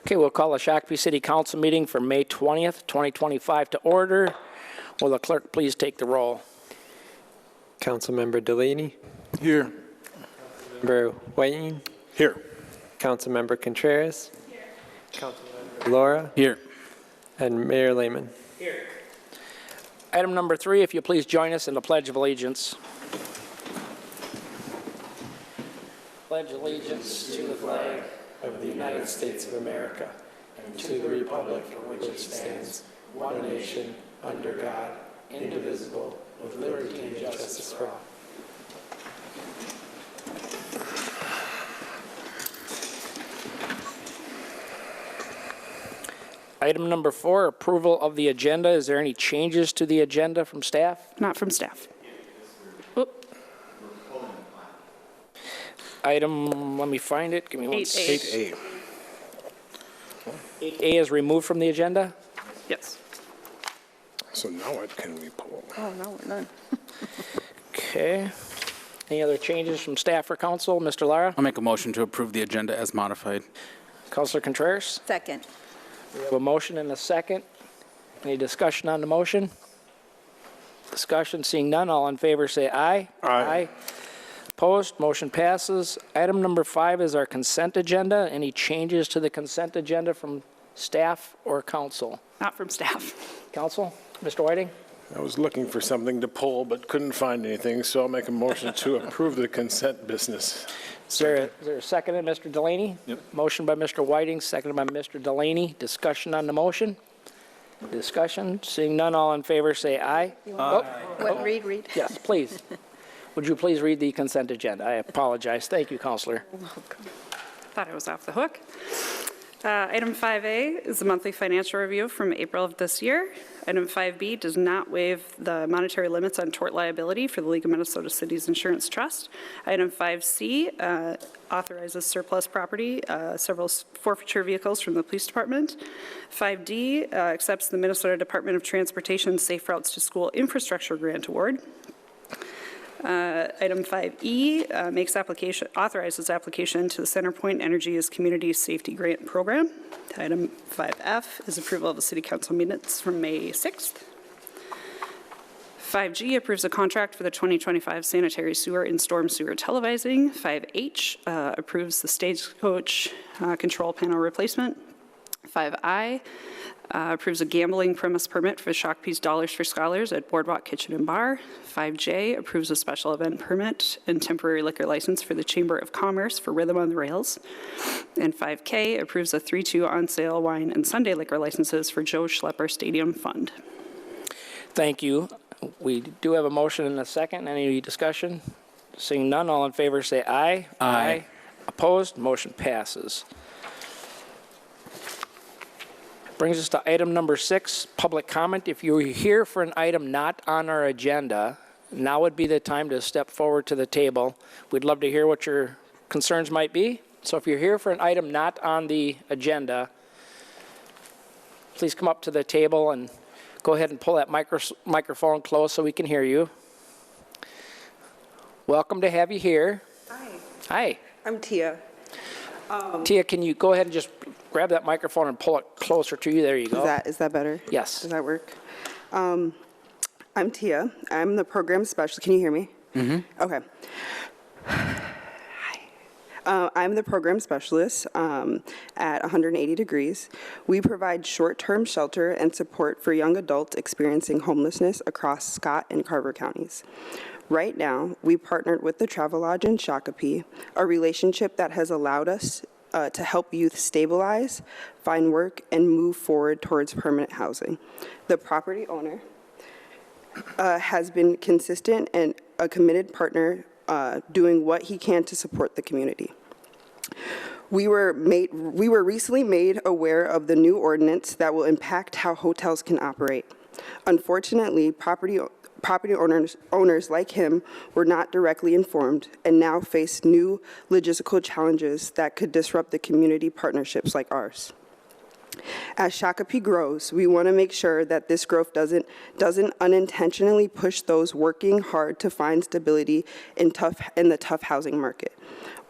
Okay, we'll call the Shakopee City Council meeting for May 20th, 2025 to order. Will the clerk please take the roll? Councilmember Delaney. Here. Councilmember Whiting. Here. Councilmember Contreras. Here. Councilmember Laura. Here. And Mayor Lehman. Here. Item number 3, if you please join us in the Pledge of Allegiance. Pledge allegiance to the flag Of the United States of America, and to the republic for which it stands, one nation, under God, indivisible, with liberty and justice for all. Item number 4, approval of the agenda. Is there any changes to the agenda from staff? Not from staff. Item, let me find it. Give me one 8A. second. 8A is removed from the agenda? Yes. So now what can we pull? Oh, no, we're none. Okay. Any other changes from staff or council? Mr. Lara? I'll make a motion to approve the agenda as modified. Councilor Contreras? Second. We have a motion and a second. Any discussion on the motion? Discussion, seeing none, all in favor say aye. Aye. Opposed, motion passes. Item number 5 is our consent agenda. Any changes to the consent agenda from staff or council? Not from staff. Council, Mr. Whiting? I was looking for something to pull, but couldn't find anything, so I'll make a motion to approve the consent business. Is there a second, Mr. Delaney? Yep. Motion by Mr. Whiting, seconded by Mr. Delaney. Discussion on the motion? Discussion, seeing none, all in favor say aye. What, read? Yes, please. Would you please read the consent agenda? I apologize. Thank you, Counselor. Thought I was off the hook. Item 5A is the monthly financial review from April of this year. Item 5B does not waive the monetary limits on tort liability for the League of Minnesota Cities Insurance Trust. Item 5C authorizes surplus property, several forfeiture vehicles from the police department. 5D accepts the Minnesota Department of Transportation Safe Routes to School Infrastructure Grant Award. Item 5E authorizes application to the CenterPoint Energy's Community Safety Grant Program. Item 5F is approval of the City Council minutes from May 6th. 5G approves a contract for the 2025 sanitary sewer and storm sewer televising. 5H approves the stagecoach control panel replacement. 5I approves a gambling premise permit for Shakopee's Dollars for Scholars at Boardwalk Kitchen and Bar. 5J approves a special event permit and temporary liquor license for the Chamber of Commerce for Rhythm on the Rails. And 5K approves a 3-2 on sale wine and Sunday liquor licenses for Joe Schlepper Stadium Fund. Thank you. We do have a motion and a second. Any discussion? Seeing none, all in favor say aye. Aye. Opposed, motion passes. Brings us to item number 6, public comment. If you're here for an item not on our agenda, now would be the time to step forward to the table. We'd love to hear what your concerns might be. So if you're here for an item not on the agenda, please come up to the table and go ahead and pull that microphone close so we can hear you. Welcome to have you here. Hi, Hi. I'm Tia. Tia, can you go ahead and just grab that microphone and pull it closer to you? There you go. Is that better? Yes. Does that work? I'm Tia. I'm the program specialist. Can you hear me? Mm-hmm. Okay. Hi. I'm the program specialist at 180 Degrees. We provide short-term shelter and support for young adults experiencing homelessness across Scott and Carver counties. Right now, we partnered with the Travelodge in Shakopee, a relationship that has allowed us to help youth stabilize, find work, and move forward towards permanent housing. The property owner has been consistent and a committed partner doing what he can to support the community. We were recently made aware of the new ordinance that will impact how hotels can operate. Unfortunately, property owners like him were not directly informed and now face new logistical challenges that could disrupt the community partnerships like ours. As Shakopee grows, we want to make sure that this growth doesn't unintentionally push those working hard to find stability in the tough housing market.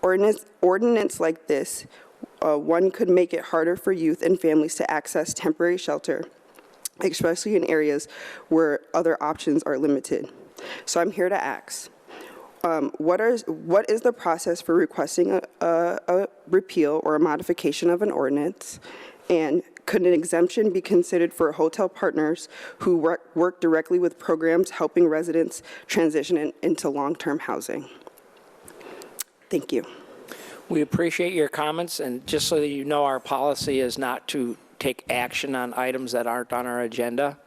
Ordinance like this One could make it harder for youth and families to access temporary shelter, especially in areas where other options are limited. So I'm here to ask, what is the process for requesting a repeal or a modification of an ordinance? And could an exemption be considered for hotel partners who work directly with programs helping residents transition into long-term housing? Thank you. We appreciate your comments, and just so that you know, our policy is not to take action on items that aren't on our agenda.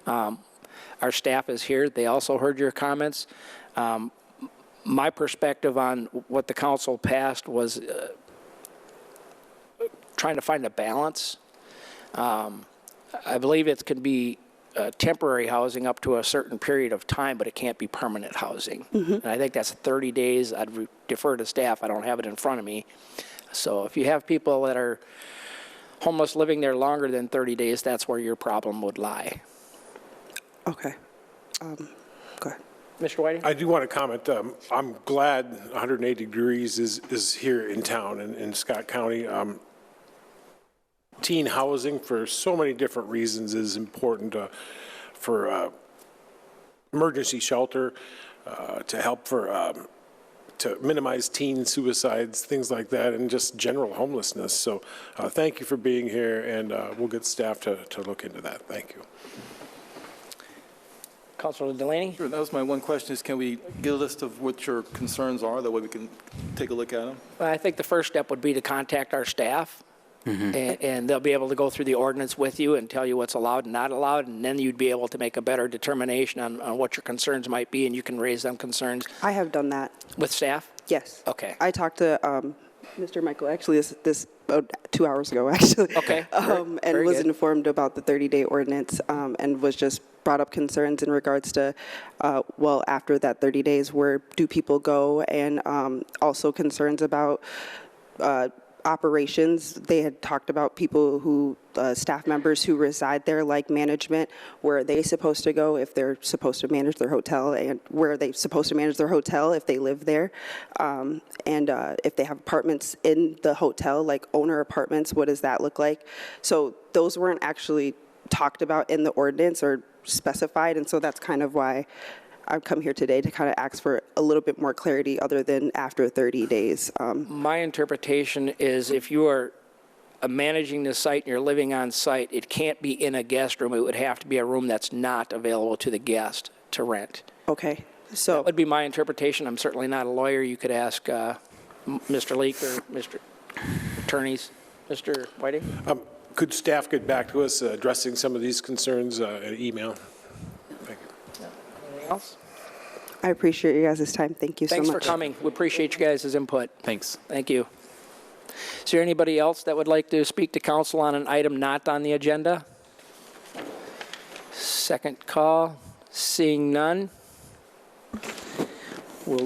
Our staff is here. They also heard your comments. My perspective on what the council passed was trying to find a balance. I believe it can be temporary housing up to a certain period of time, but it can't be permanent housing. And I think that's 30 days. I'd defer to staff. I don't have it in front of me. So if you have people that are homeless living there longer than 30 days, that's where your problem would lie. Okay. Go ahead. Mr. Whiting? I do want to comment. I'm glad 180 Degrees is here in town in Scott County. Teen housing, for so many different reasons, is important for emergency shelter, to help to minimize teen suicides, things like that, and just general homelessness. So thank you for being here, and we'll get staff to look into that. Thank you. Councilor Delaney? Sure, that was my one question, is can we get a list of what your concerns are? That way we can take a look at them. Well, I think the first step would be to contact our staff, and they'll be able to go through the ordinance with you and tell you what's allowed and not allowed, and then you'd be able to make a better determination on what your concerns might be, and you can raise them concerns I have done that. with staff? Yes. Okay. I talked to Mr. Michael, actually, this 2 hours ago, actually. Okay. And Very was good. informed about the 30-day ordinance, and was just brought up concerns in regards to, well, after that 30 days, where do people go? And also concerns about operations. They had talked about people who, staff members who reside there, like management, where are they supposed to go if they're supposed to manage their hotel, and where are they supposed to manage their hotel if they live there? And if they have apartments in the hotel, like owner apartments, what does that look like? So those weren't actually talked about in the ordinance or specified, and so that's kind of why I've come here today to kind of ask for a little bit more clarity other than after 30 days. My interpretation is if you are managing the site and you're living on site, it can't be in a guest room. It would have to be a room that's not available to the guest to rent. Okay, so. That would be my interpretation. I'm certainly not a lawyer. You could ask Mr. Leek or Mr. Attorneys. Mr. Whiting? Could staff get back to us addressing some of these concerns in email? Thank you. Anything else? I appreciate you guys' time. Thank you so much. Thanks for coming. We appreciate you guys' input. Thanks. Thank you. Is there anybody else that would like to speak to council on an item not on the agenda? Second call. Seeing none. We'll,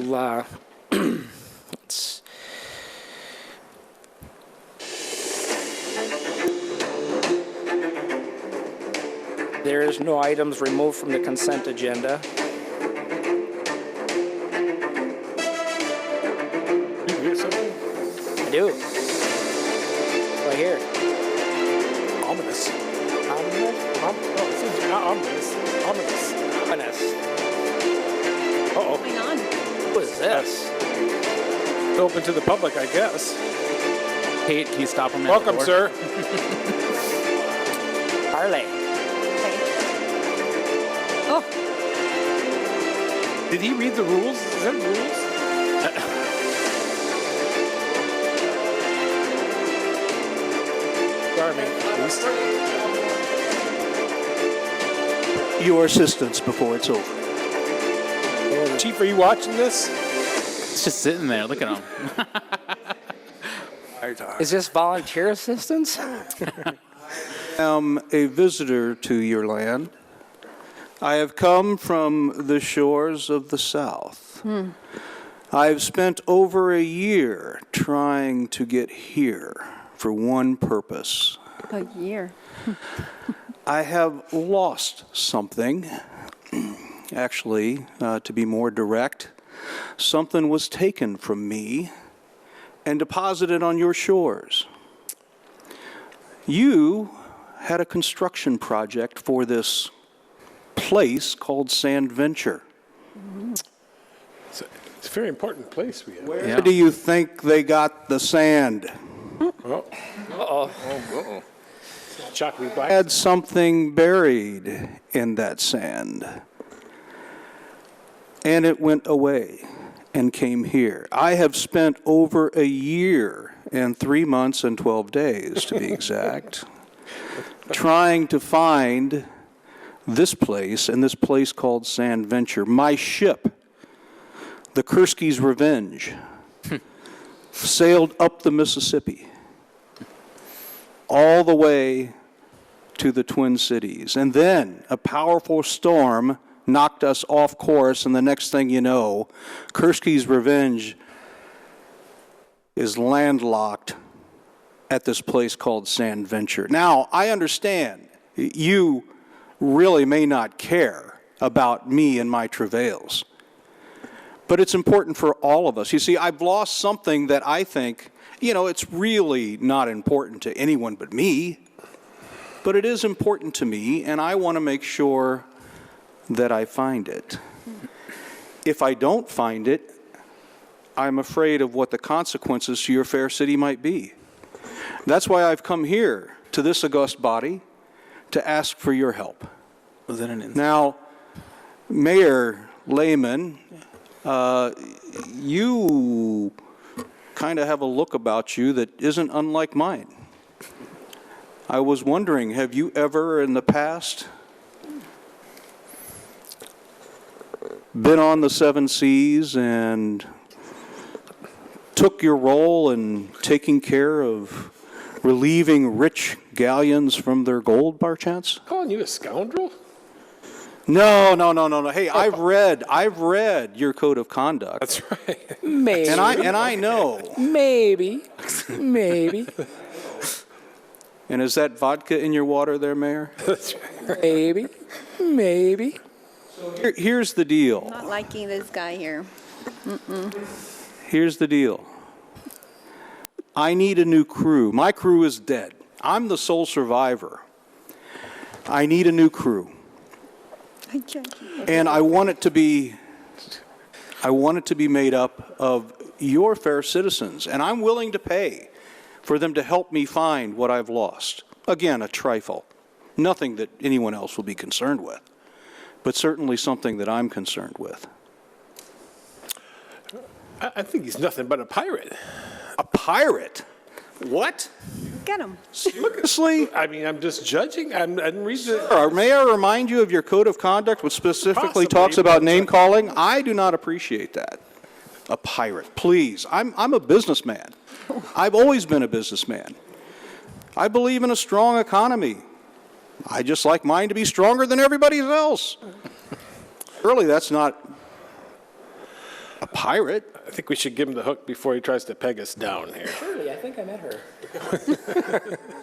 let's, there is no items removed from the consent agenda. You hear something? I do. Right here. Ominous. Ominous? Ominous. Ominous. Ominous. Uh-oh. Going on. What is this? It's open to the public, I guess. Kate, can you stop him? Welcome, sir. Harley. Oh, Did he read the rules? Is that rules? Your assistance before it's over. Chief, are you watching this? It's just sitting there. Look at him. Is this volunteer assistance? I'm a visitor to your land. I have come from the shores of the South. I've spent over a year trying to get here for one purpose. a year. I have lost something. Actually, to be more direct, something was taken from me and deposited on your shores. you had a construction project for this place called Sand Venture. It's a very important place we have. Where do you think they got the sand? Shakopee Black. Had something buried in that sand. And it went away and came here. I have spent over a year and 3 months and 12 days, to be exact, trying to find this place and this place called Sand Venture. My ship, the Kurski's Revenge, sailed up the Mississippi all the way to the Twin Cities. And then a powerful storm knocked us off course, and the next thing you know, Kurski's Revenge is landlocked at this place called Sand Venture. Now, I understand you really may not care about me and my travails, but it's important for all of us. You see, I've lost something that I think, it's really not important to anyone but me, but it is important to me, and I want to make sure that I find it. If I don't find it, I'm afraid of what the consequences to your fair city might be. That's why I've come here to this august body to ask for your help. Now, Mayor Lehman, you kind of have a look about you that isn't unlike mine. I was wondering, have you ever in the past been on the 7 seas and took your role in taking care of relieving rich galleons from their gold, by chance? Calling you a scoundrel? No. Hey, I've read your code of conduct. That's right. Maybe. And I know. Maybe. And is that vodka in your water there, Mayor? That's right. Maybe. Here's the deal. Not liking this guy here. Here's the deal. I need a new crew. My crew is dead. I'm the sole survivor. I need a new crew. And I want it to be made up of your fair citizens, and I'm willing to pay for them to help me find what I've lost. Again, a trifle. Nothing that anyone else will be concerned with, but certainly something that I'm concerned with. I think he's nothing but a pirate. A pirate? What? Get him. Seriously? I mean, I'm just judging. I didn't read the... May I remind you of your code of conduct, which specifically talks about name calling? I do not appreciate that. A pirate, please. I'm a businessman. I've always been a businessman. I believe in a strong economy. I just like mine to be stronger than everybody else. Surely that's not a pirate. I think we should give him the hook before he tries to peg us down here. Surely, I think I met her.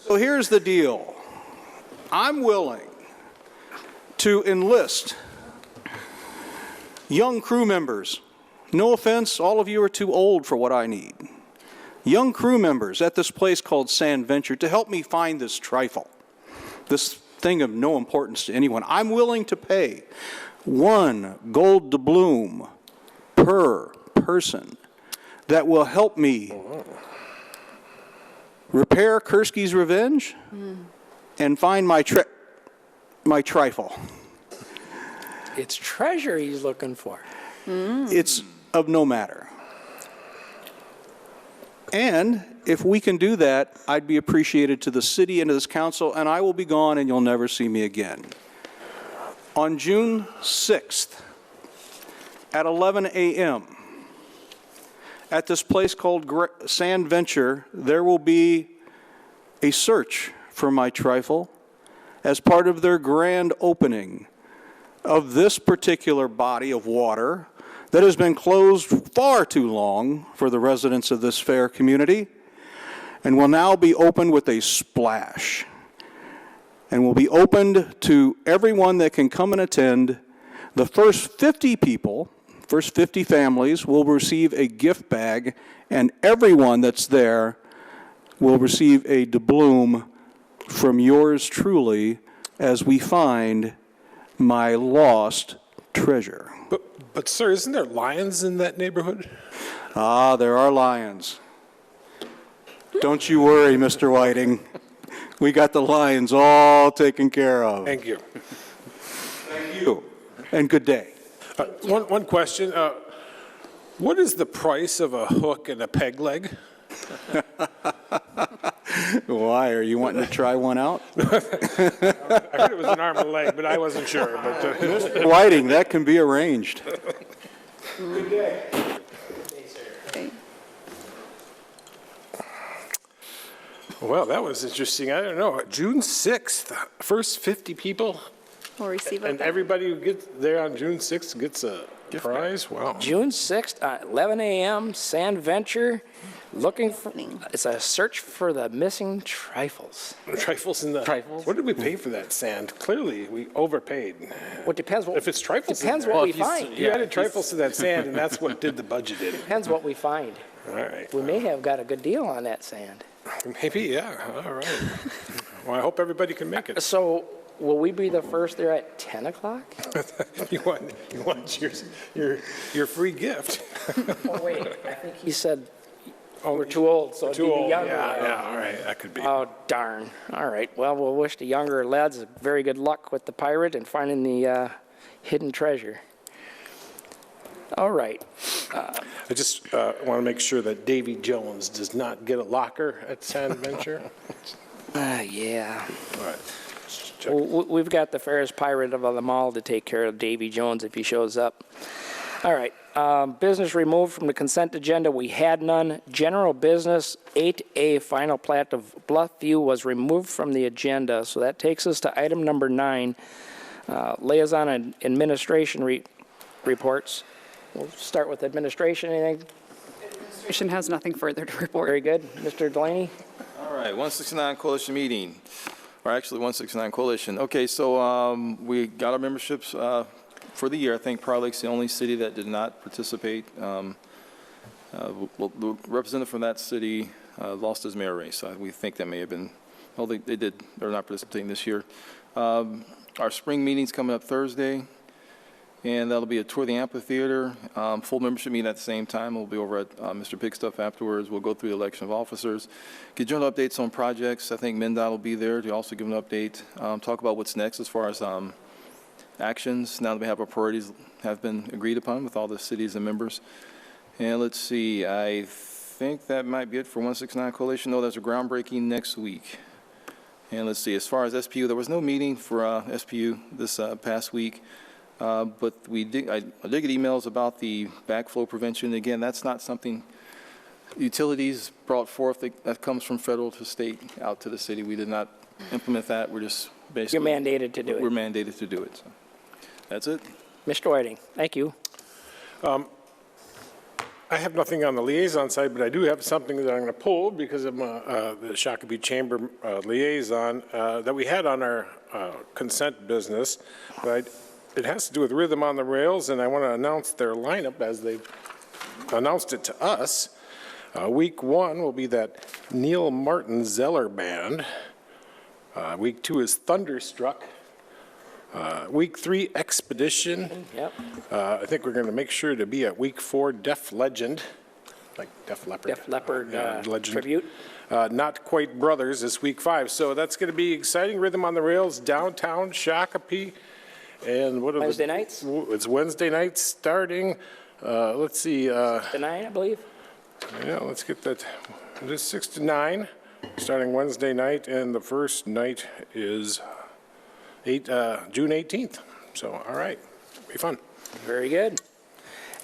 So here's the deal. I'm willing to enlist young crew members. No offense, all of you are too old for what I need. Young crew members at this place called Sand Venture to help me find this trifle, this thing of no importance to anyone. I'm willing to pay 1 gold doubloon per person that will help me repair Kurski's Revenge and find my trifle. It's treasure he's looking for. It's of no matter. And if we can do that, I'd be appreciated to the city and to this council, and I will be gone and you'll never see me again. On June 6th at 11 a.m., at this place called Sand Venture, there will be a search for my trifle as part of their grand opening of this particular body of water that has been closed far too long for the residents of this fair community and will now be opened with a splash and will be opened to everyone that can come and attend. The first 50 people, first 50 families will receive a gift bag, and everyone that's there will receive a doubloon from yours truly as we find my lost treasure. But sir, isn't there lions in that neighborhood? Ah, there are lions. Don't you worry, Mr. Whiting. We got the lions all taken care of. Thank you. Thank you. And good day. One question. What is the price of a hook and a peg leg? Why? Are you wanting to try one out? I heard it was an arm and leg, but I wasn't sure. But, Mr. Whiting, that can be arranged. Good day. Okay. well, that was interesting. I don't know. June 6th, first 50 people, We'll receive and it. everybody who gets there on June 6th gets a prize? Wow. June 6th, 11 a.m., Sand Venture, looking for, it's a search for the missing trifles. Trifles in the... Trifles? What did we pay for that sand? Clearly, we overpaid. What depends what, If it's trifles in depends there- what Well, we if you- find. You added trifles to that sand, and that's what did the budget in. Depends what we find. All right. We may have got a good deal on that sand. Maybe, yeah. All right. Well, I hope everybody can make it. So will we be the first there at 10 o'clock? You want your free gift. Oh, wait, I think he said, oh, we're too old, so it'd Too be old. younger. Yeah, all right. That could be. Oh, darn. All right, well, we'll wish the younger lads very good luck with the pirate and finding the hidden treasure. All right. I just want to make sure that Davy Jones does not get a locker at Sand Venture. Yeah. All right. Just check. Well, we've got the fairest pirate of them all to take care of Davy Jones if he shows up. All right. Business removed from the consent agenda. We had none. General business, 8A, final plat of Bluffview was removed from the agenda. So that takes us to item number 9, liaison and administration reports. We'll start with administration. Anything? Administration has nothing further to report. Very good. Mr. Delaney? All right, 169 Coalition meeting, or actually 169 Coalition. Okay, so we got our memberships for the year. I think Prior Lake's the only city that did not participate. Well, the representative from that city lost his mayor race. We think that may have been, well, they did. They're not participating this year. Our spring meeting's coming up Thursday, and that'll be a tour of the amphitheater. Full membership meeting at the same time. We'll be over at Mr. Pigstuff afterwards. We'll go through the election of officers, get general updates on projects. I think MnDOT will be there to also give an update, talk about what's next as far as actions now that we have our priorities have been agreed upon with all the cities and members. And let's see, I think that might be it for 169 Coalition. No, there's a groundbreaking next week. And let's see, as far as SPU, there was no meeting for SPU this past week. But I did get emails about the backflow prevention. Again, that's not something utilities brought forth that comes from federal to state out to the city. We did not implement that. We're just basically. You're mandated to do it. We're mandated to do it. So that's it. Mr. Whiting, thank you. I have nothing on the liaison side, but I do have something that I'm going to pull because I'm the Shakopee Chamber liaison that we had on our consent business. But it has to do with Rhythm on the Rails, and I want to announce their lineup as they've announced it to us. Week 1 will be that Neil Martin Zeller Band. Week 2 is Thunderstruck. Week 3, Expedition. Yep. I think we're going to make sure to be at week 4, Def Legend, like Def Leppard. Def Leppard Legend. tribute. Not Quite Brothers is week 5. So that's going to be exciting. Rhythm on the Rails, downtown Shakopee. And what are Wednesday nights? It's Wednesday nights starting. Let's see. Tonight, I believe. Yeah, let's get that. It is 6 to 9, starting Wednesday night, and the first night is June 18th. So, all right, be fun. Very good.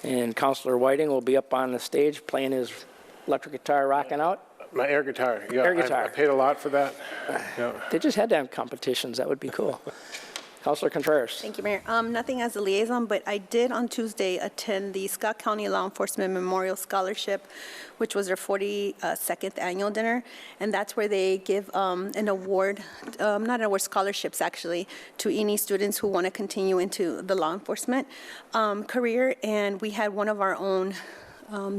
And Councilor Whiting will be up on the stage playing his electric guitar, rocking out. My air guitar. Yeah, Air guitar. I paid a lot for that. Yeah. They just had to have competitions. That would be cool. Councilor Contreras. Thank you, Mayor. Nothing as a liaison, but I did on Tuesday attend the Scott County Law Enforcement Memorial Scholarship, which was their 42nd annual dinner. And that's where they give an award, not an award, scholarships actually, to any students who want to continue into the law enforcement career. And we had one of our own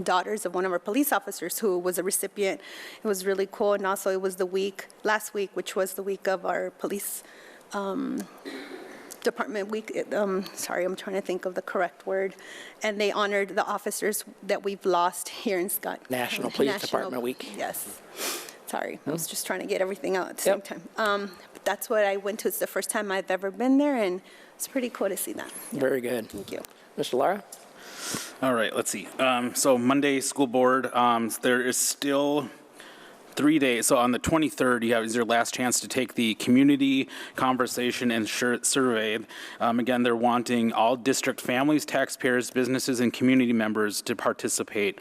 daughters of one of our police officers who was a recipient. It was really cool, and also it was last week, which was the week of our police department week. Sorry, I'm trying to think of the correct word. And they honored the officers that we've lost here in Scott. National Police Department Week. Yes. Sorry, I was just trying to get everything out at the same time. But that's what I went to. It's the first time I've ever been there, and it's pretty cool to see that. Yeah. Very good. Thank you. Mr. Lara? All right, let's see. So Monday, school board, there is still 3 days. So on the 23rd, is your last chance to take the community conversation and survey. Again, they're wanting all district families, taxpayers, businesses, and community members to participate.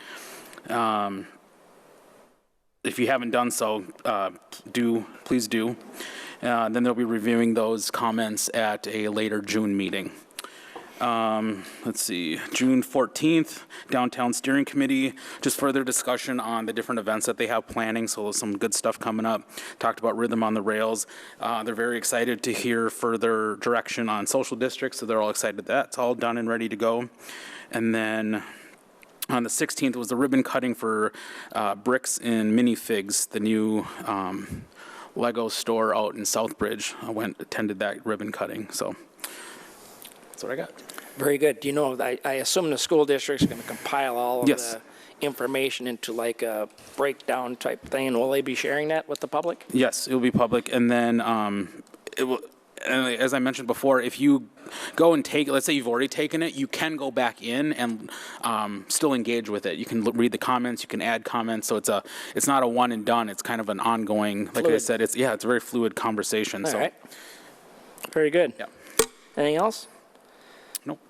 If you haven't done so, please do. Then they'll be reviewing those comments at a later June meeting. Let's see, June 14th, Downtown Steering Committee, just further discussion on the different events that they have planning, so some good stuff coming up. Talked about Rhythm on the Rails. They're very excited to hear further direction on social districts, so they're all excited that's all done and ready to go. And then on the 16th was the ribbon cutting for Bricks and Minifigs, the new Lego store out in Southbridge. I attended that ribbon cutting, so that's what I got. Very good. Do you know, I assume the school district's going to compile all of Yes. the information into like a breakdown type thing, and will they be sharing that with the public? Yes, it will be public, and then it will. As I mentioned before, if you go and take, let's say you've already taken it, you can go back in and still engage with it. You can read the comments, you can add comments, so it's not a one and done. It's kind of an ongoing. Like I said, it's a very fluid conversation. All so. right. Very good. Yeah. Anything else? Nope.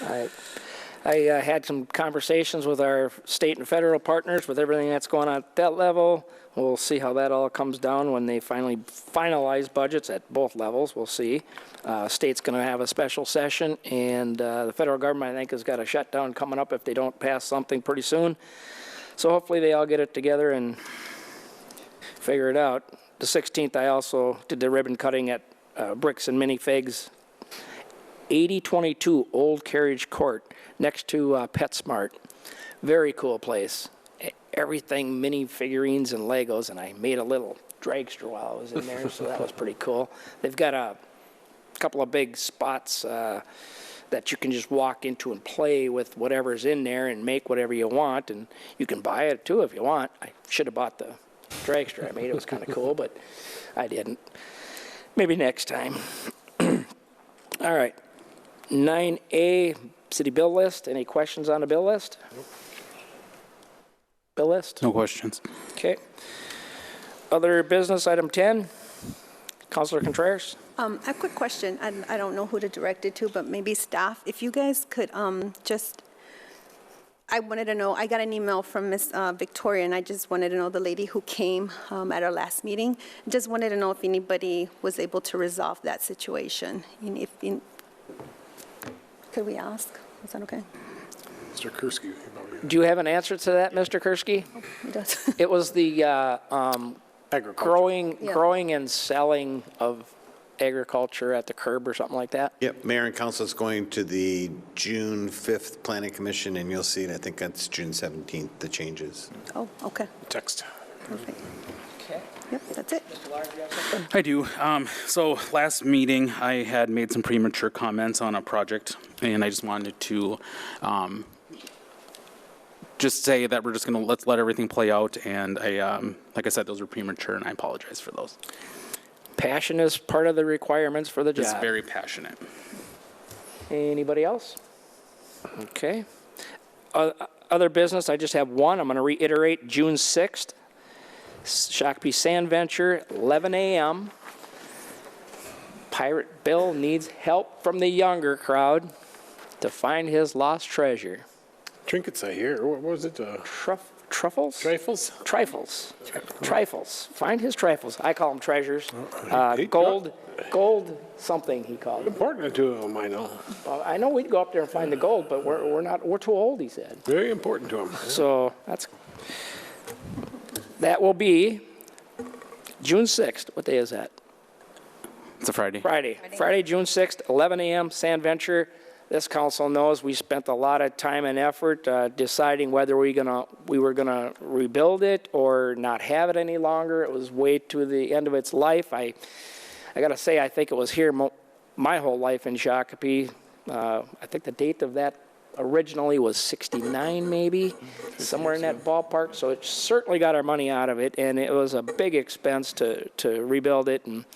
I had some conversations with our state and federal partners with everything that's going on at that level. We'll see how that all comes down when they finally finalize budgets at both levels. We'll see. State's going to have a special session, and the federal government, I think, has got a shutdown coming up if they don't pass something pretty soon. So hopefully they all get it together and figure it out. The 16th, I also did the ribbon cutting at Bricks and Minifigs, 8022 Old Carriage Court, next to PetSmart. Very cool place. Everything mini figurines and Legos, and I made a little dragster while I was in there, so that was pretty cool. They've got a couple of big spots that you can just walk into and play with whatever's in there and make whatever you want, and you can buy it too if you want. I should have bought the dragster I made. It was kind of cool, but I didn't. Maybe next time. All right. 9A, city bill list. Any questions on the bill list? Bill list? No questions. Okay. Other business, item 10. Councilor Contreras? A quick question. I don't know who to direct it to, but maybe staff. If you guys could I wanted to know, I got an email from Miss Victoria, and I just wanted to know the lady who came at our last meeting. Just wanted to know if anybody was able to resolve that situation. Could we ask? Is that okay? Mr. Kursky. Do you have an answer to that, Mr. Kursky? He does. It was the Agriculture. growing and selling of agriculture at the curb or something like that? Yep, Mayor and Council is going to the June 5th Planning Commission, and you'll see it, I think that's June 17th, the changes. Oh, okay. Text. Perfect. Okay. Yep, that's it. I do. So last meeting, I had made some premature comments on a project, and I just wanted to just say that we're just going to let's let everything play out. And like I said, those were premature, and I apologize for those. Passion is part of the requirements for the job. It's very passionate. Anybody else? Okay. Other business, I just have one. I'm going to reiterate June 6th, Shakopee Sand Venture, 11 a.m. Pirate Bill needs help from the younger crowd to find his lost treasure. Trinkets I hear. What was it? Truffles? Trifles? Trifles. Trifles. Find his trifles. I call them treasures. Hey, Gold something he called them. Important to him, I know. I know we'd go up there and find the gold, but we're too old, he said. Very important to him. So that will be June 6th. What day is that? It's a Friday. Friday, June 6th, 11 a.m., Sand Venture. this council knows we spent a lot of time and effort deciding whether we were gonna rebuild it or not have it any longer. It was way to the end of its life. I gotta say, I think it was here my whole life in Shakopee. I think the date of that originally was 69 maybe, somewhere in that ballpark. So it certainly got our money out of it, and it was a big expense to rebuild it, and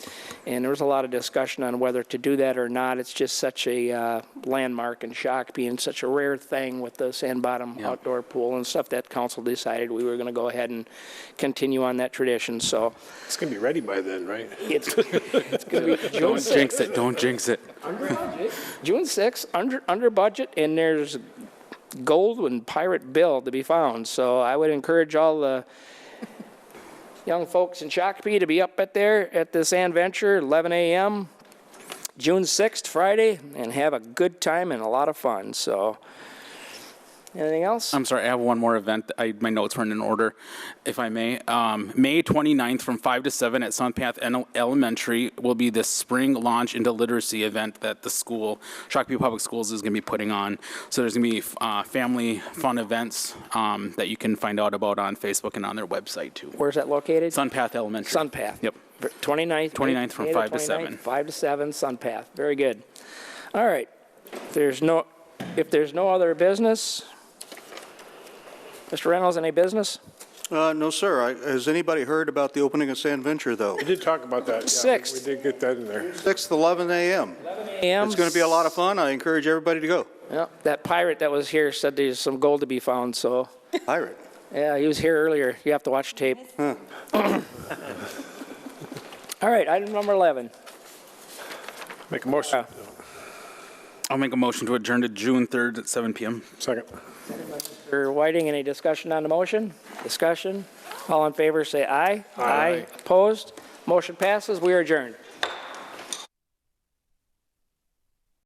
there was a lot of discussion on whether to do that or not. It's just such a landmark in Shakopee and such a rare thing with the sand bottom outdoor pool and stuff that council decided we were going to go ahead and continue on that tradition. So It's going to be ready by then, right? it's going to be June Don't 6th. jinx it, don't jinx it. June 6th, under budget, and there's gold and pirate bill to be found. So I would encourage all the young folks in Shakopee to be up at the Sand Venture, 11 a.m., June 6th, Friday, and have a good time and a lot of fun. So anything else? I'm sorry, I have one more event. My notes weren't in order, if I may. May 29th from 5 to 7 at Sunpath Elementary will be the spring launch into literacy event that the school, Shakopee Public Schools, is going to be putting on. So there's going to be family fun events that you can find out about on Facebook and on their website, too. Where's that located? Sunpath Elementary. Sunpath. Yep. 29th. 29th from May the 5 to 7. 5 to 7, Sunpath. Very good. All right. If there's no other business, Mr. Reynolds, any business? No, sir. Has anybody heard about the opening of Sand Venture, though? We did talk about that. Yeah, 6th. we did get that in there. 6th, 11 a.m. AM. It's going to be a lot of fun. I encourage everybody to go. Yeah, that pirate that was here said there's some gold to be found, so, Pirate. yeah, he was here earlier. You have to watch tape. Huh. All right, item number 11. Make a motion. I'll make a motion to adjourn to June 3rd at 7 p.m. Second. Mr. Whiting, any discussion on the motion? Discussion? All in favor, say aye. Aye. Opposed? Motion passes. We are adjourned.